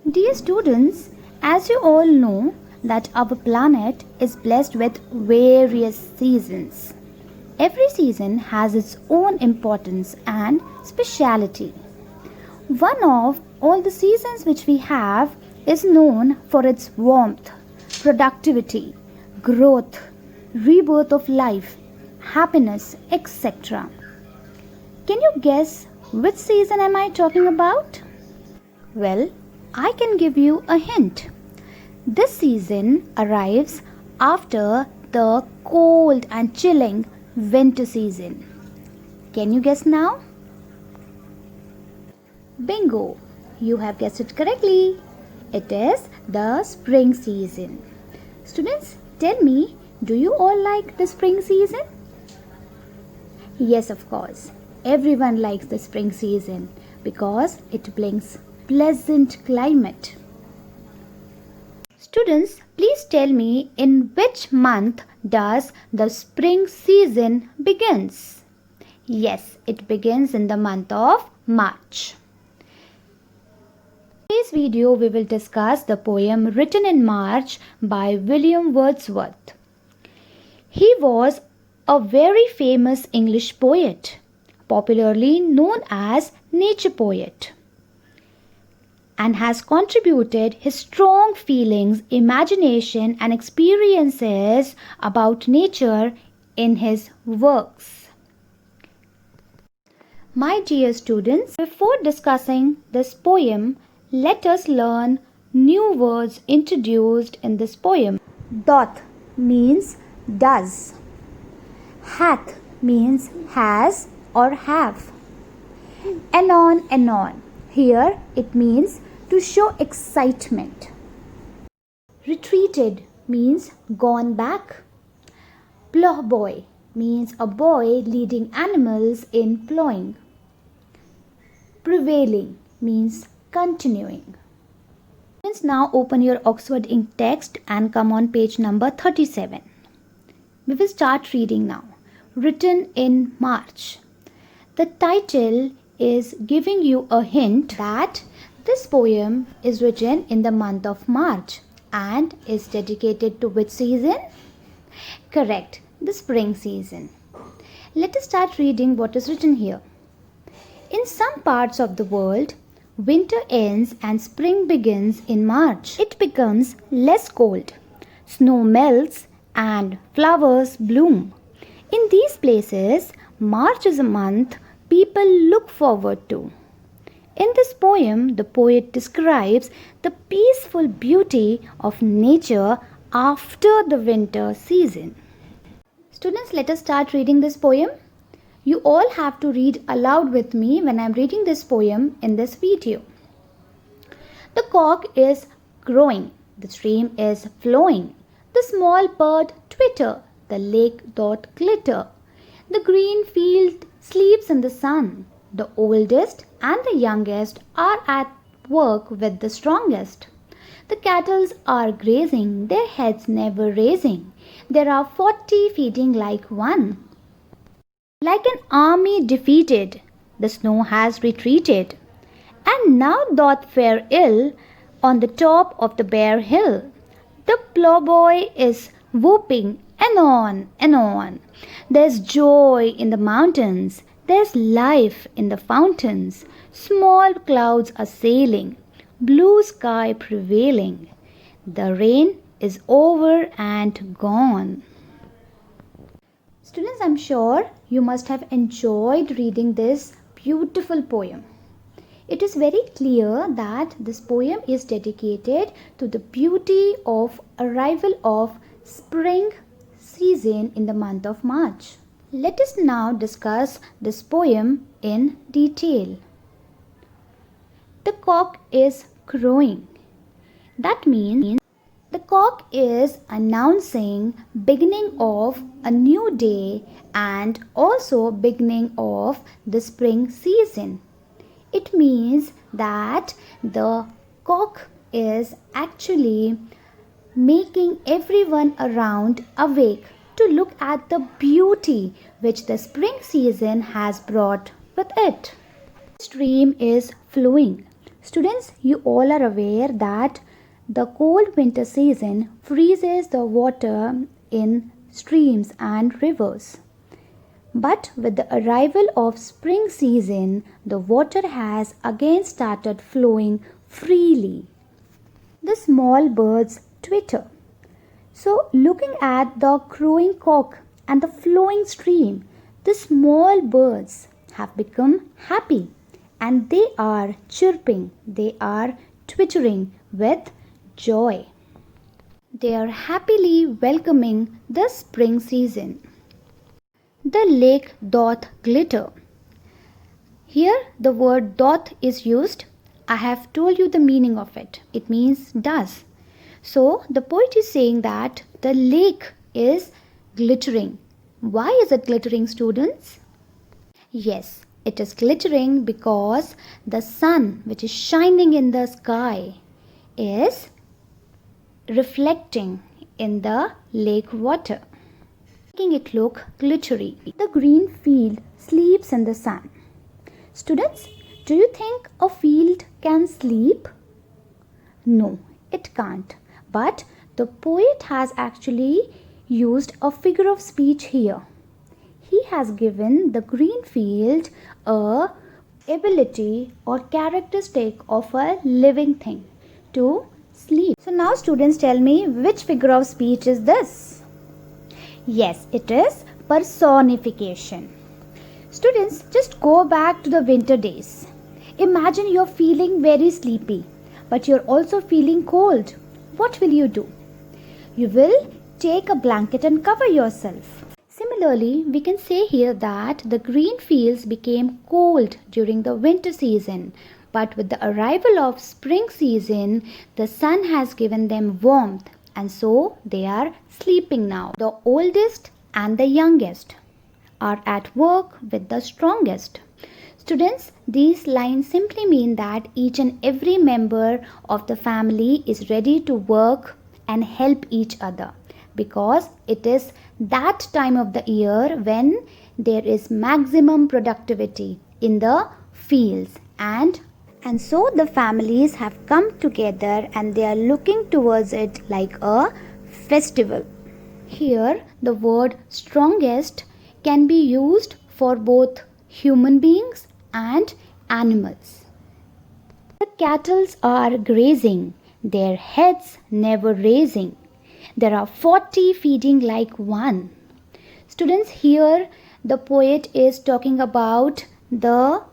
Dear students, as you all know that our planet is blessed with various seasons. Every season has its own importance and speciality. One of all the seasons which we have is known for its warmth, productivity, growth, rebirth of life, happiness, etc. Can you guess which season am I talking about? Well, I can give you a hint. This season arrives after the cold and chilling winter season. Can you guess now? Bingo! You have guessed it correctly. It is the spring season. Students, tell me, do you all like the spring season? Yes, of course. Everyone likes the spring season because it brings pleasant climate. Students, please tell me in which month does the spring season begins? Yes, it begins in the month of March. In today's video, we will discuss the poem written in March by William Wordsworth. He was a very famous English poet, popularly known as nature poet, and has contributed his strong feelings, imagination and experiences about nature in his works. My dear students, before discussing this poem, let us learn new words introduced in this poem. Doth means does. Hath means has or have. Anon. Here it means to show excitement. Retreated means gone back. Ploughboy means a boy leading animals in ploughing. Prevailing means continuing. Let's now open your Oxford Ink text and come on page number 37. We will start reading now. Written in March. The title is giving you a hint that this poem is written in the month of March and is dedicated to which season? Correct, the spring season. Let us start reading what is written here. In some parts of the world, winter ends and spring begins in March. It becomes less cold. Snow melts and flowers bloom. In these places, March is a month people look forward to. In this poem, the poet describes the peaceful beauty of nature after the winter season. Students, let us start reading this poem. You all have to read aloud with me when I am reading this poem in this video. The cock is crowing, the stream is flowing, the small bird twitter, the lake doth glitter, the green field sleeps in the sun. The oldest and the youngest are at work with the strongest. The cattle are grazing, their heads never raising. There are 40 feeding like one. Like an army defeated, the snow has retreated, and now doth fare ill on the top of the bare hill. The ploughboy is whooping anon. There's joy in the mountains. There's life in the fountains. Small clouds are sailing, blue sky prevailing. The rain is over and gone. Students, I'm sure you must have enjoyed reading this beautiful poem. It is very clear that this poem is dedicated to the beauty of arrival of spring season in the month of March. Let us now discuss this poem in detail. The cock is crowing. That means the cock is announcing beginning of a new day and also beginning of the spring season. It means that the cock is actually making everyone around awake to look at the beauty which the spring season has brought with it. The stream is flowing. Students, you all are aware that the cold winter season freezes the water in streams and rivers. But with the arrival of spring season, the water has again started flowing freely. The small birds twitter. So, looking at the crowing cock and the flowing stream, the small birds have become happy and they are chirping, they are twittering with joy. They are happily welcoming the spring season. The lake doth glitter. Here the word doth is used. I have told you the meaning of it. It means does. So the poet is saying that the lake is glittering. Why is it glittering, students? Yes, it is glittering because the sun, which is shining in the sky, is reflecting in the lake water, making it look glittery. The green field sleeps in the sun. Students, do you think a field can sleep? No, it can't. But the poet has actually used a figure of speech here. He has given the green field a ability or characteristic of a living thing to sleep. So now students, tell me, which figure of speech is this? Yes, it is personification. Students, just go back to the winter days. Imagine you're feeling very sleepy, but you're also feeling cold. What will you do? You will take a blanket and cover yourself. Similarly, we can say here that the green fields became cold during the winter season, but with the arrival of spring season, the sun has given them warmth, and so they are sleeping now. The oldest and the youngest are at work with the strongest. Students, these lines simply mean that each and every member of the family is ready to work and help each other, because it is that time of the year when there is maximum productivity in the fields, and so the families have come together and they are looking towards it like a festival. Here the word strongest can be used for both human beings and animals. The cattle are grazing, their heads never raising. There are 40 feeding like one. Students, here the poet is talking about the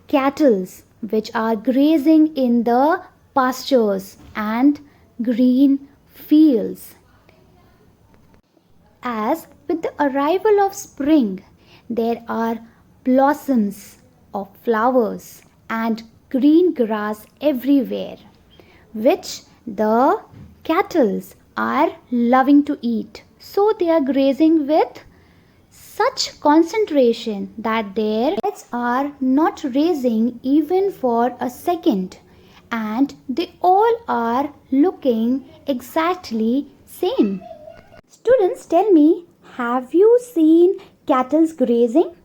cattle which are grazing in the pastures and green fields. As with the arrival of spring, there are blossoms of flowers and green grass everywhere, which the cattle are loving to eat. So they are grazing with such concentration that their heads are not raising even for a second, and they all are looking exactly same. Students, tell me, have you seen cattle grazing?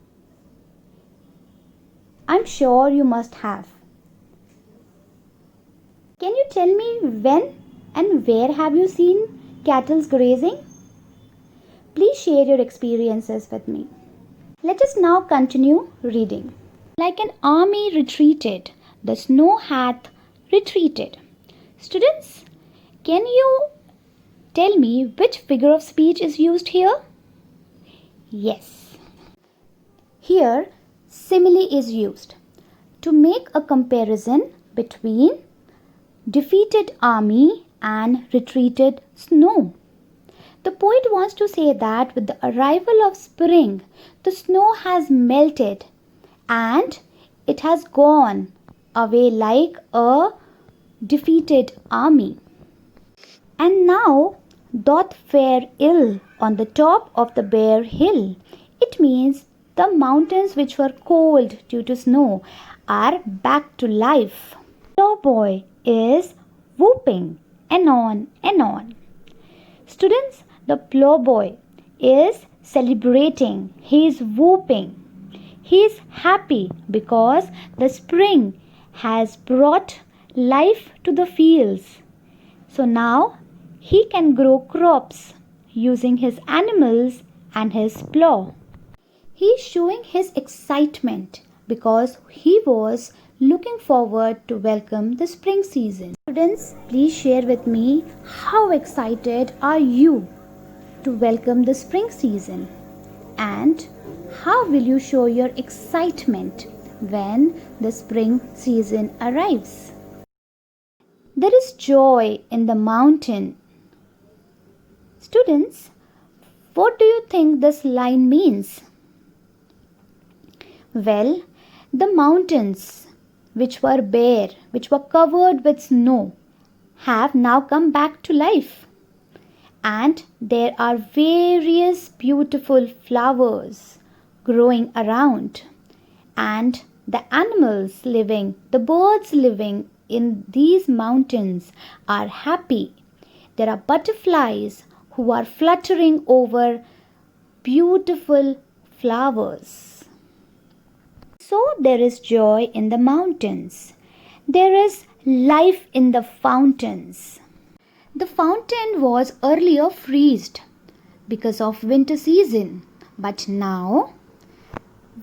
I'm sure you must have. Can you tell me when and where have you seen cattle grazing? Please share your experiences with me. Let us now continue reading. Like an army retreated, the snow hath retreated. Students, can you tell me which figure of speech is used here? Yes. Here, simile is used to make a comparison between defeated army and retreated snow. The poet wants to say that with the arrival of spring, the snow has melted and it has gone away like a defeated army. And now doth fare ill on the top of the bare hill. It means the mountains which were cold due to snow are back to life. Ploughboy is whooping anon, anon. Students, the ploughboy is celebrating. He is whooping. He is happy because the spring has brought life to the fields. So now he can grow crops using his animals and his plow. He is showing his excitement because he was looking forward to welcome the spring season. Students, please share with me how excited are you to welcome the spring season, and how will you show your excitement when the spring season arrives? There is joy in the mountain. Students, what do you think this line means? Well, the mountains which were bare, which were covered with snow, have now come back to life. And there are various beautiful flowers growing around. And the animals living, the birds living in these mountains are happy. There are butterflies who are fluttering over beautiful flowers. So there is joy in the mountains. There is life in the fountains. The fountain was earlier freezed because of winter season, but now,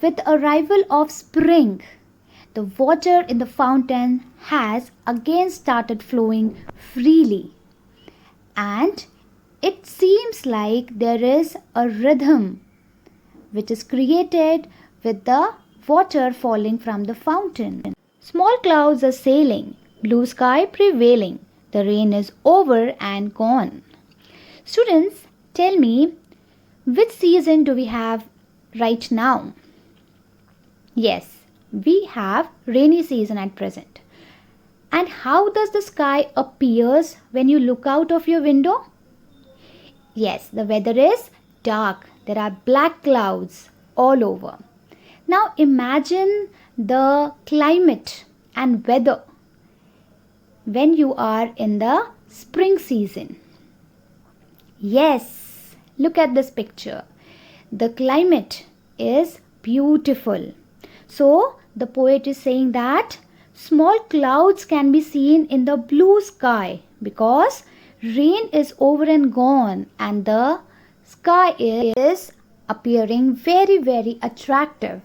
with the arrival of spring, the water in the fountain has again started flowing freely, and it seems like there is a rhythm which is created with the water falling from the fountain. Small clouds are sailing, blue sky prevailing. The rain is over and gone. Students, tell me, which season do we have right now? Yes, we have rainy season at present. And how does the sky appears when you look out of your window? Yes, the weather is dark. There are black clouds all over. Now imagine the climate and weather when you are in the spring season. Yes, look at this picture. The climate is beautiful. So the poet is saying that small clouds can be seen in the blue sky because rain is over and gone and the sky is appearing very, very attractive.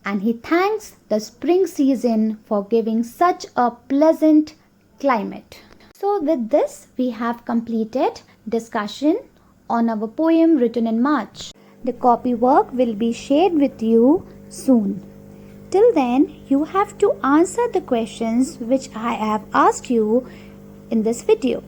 And he thanks the spring season for giving such a pleasant climate. So with this, we have completed discussion on our poem written in March. The copy work will be shared with you soon. Till then, you have to answer the questions which I have asked you in this video.